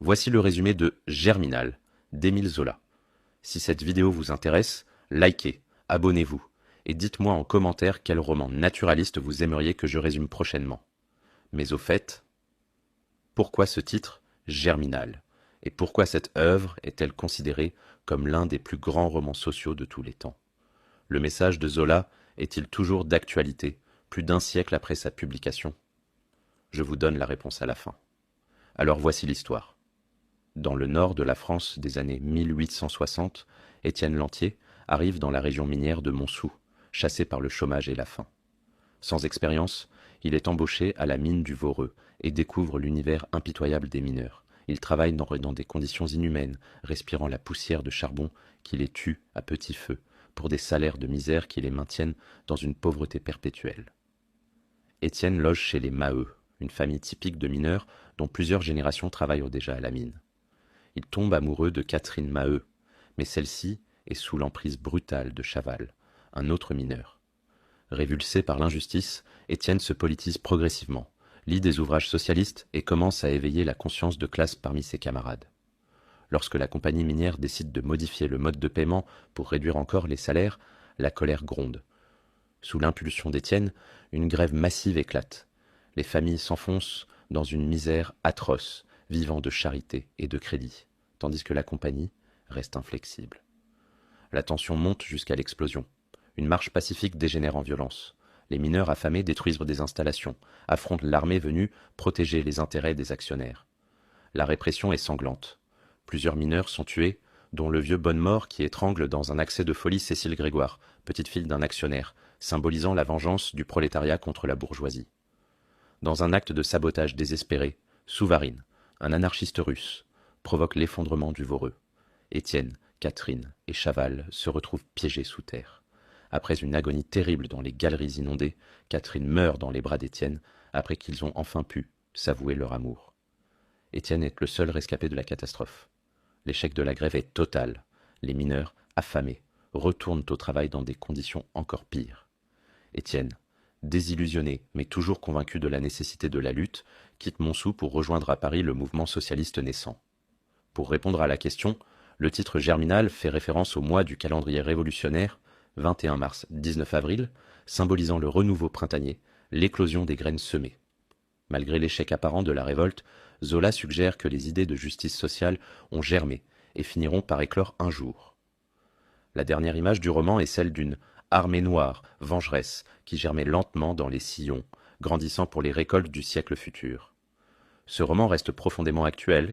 Voici le résumé de Germinal d'Émile Zola. Si cette vidéo vous intéresse, likez, abonnez-vous et dites-moi en commentaire quel roman naturaliste vous aimeriez que je résume prochainement. Mais au fait, pourquoi ce titre Germinal? Et pourquoi cette œuvre est-elle considérée comme l'un des plus grands romans sociaux de tous les temps? Le message de Zola est-il toujours d'actualité, plus d'un siècle après sa publication? Je vous donne la réponse à la fin. Alors voici l'histoire. Dans le nord de la France des années 1860, Étienne Lantier arrive dans la région minière de Montsou, chassé par le chômage et la faim. Sans expérience, il est embauché à la mine du Voreux et découvre l'univers impitoyable des mineurs. Il travaille dans des conditions inhumaines, respirant la poussière de charbon qui les tue à petit feu, pour des salaires de misère qui les maintiennent dans une pauvreté perpétuelle. Étienne loge chez les Maheu, une famille typique de mineurs dont plusieurs générations travaillent déjà à la mine. Il tombe amoureux de Catherine Maheu, mais celle-ci est sous l'emprise brutale de Chaval, un autre mineur. Révulsé par l'injustice, Étienne se politise progressivement, lit des ouvrages socialistes et commence à éveiller la conscience de classe parmi ses camarades. Lorsque la compagnie minière décide de modifier le mode de paiement pour réduire encore les salaires, la colère gronde. Sous l'impulsion d'Étienne, une grève massive éclate. Les familles s'enfoncent dans une misère atroce, vivant de charité et de crédit, tandis que la compagnie reste inflexible. La tension monte jusqu'à l'explosion. Une marche pacifique dégénère en violence. Les mineurs affamés détruisent des installations, affrontent l'armée venue protéger les intérêts des actionnaires. La répression est sanglante. Plusieurs mineurs sont tués, dont le vieux Bonnemort qui étrangle dans un accès de folie Cécile Grégoire, petite fille d'un actionnaire, symbolisant la vengeance du prolétariat contre la bourgeoisie. Dans un acte de sabotage désespéré, Souvarine, un anarchiste russe, provoque l'effondrement du Voreux. Étienne, Catherine et Chaval se retrouvent piégés sous terre. Après une agonie terrible dans les galeries inondées, Catherine meurt dans les bras d'Étienne après qu'ils ont enfin pu s'avouer leur amour. Étienne est le seul rescapé de la catastrophe. L'échec de la grève est total. Les mineurs, affamés, retournent au travail dans des conditions encore pires. Étienne, désillusionné mais toujours convaincu de la nécessité de la lutte, quitte Montsou pour rejoindre à Paris le mouvement socialiste naissant. Pour répondre à la question, le titre Germinal fait référence au mois du calendrier révolutionnaire, 21 mars, 19 avril, symbolisant le renouveau printanier, l'éclosion des graines semées. Malgré l'échec apparent de la révolte, Zola suggère que les idées de justice sociale ont germé et finiront par éclore un jour. La dernière image du roman est celle d'une armée noire, vengeresse, qui germait lentement dans les sillons, grandissant pour les récoltes du siècle futur. Ce roman reste profondément actuel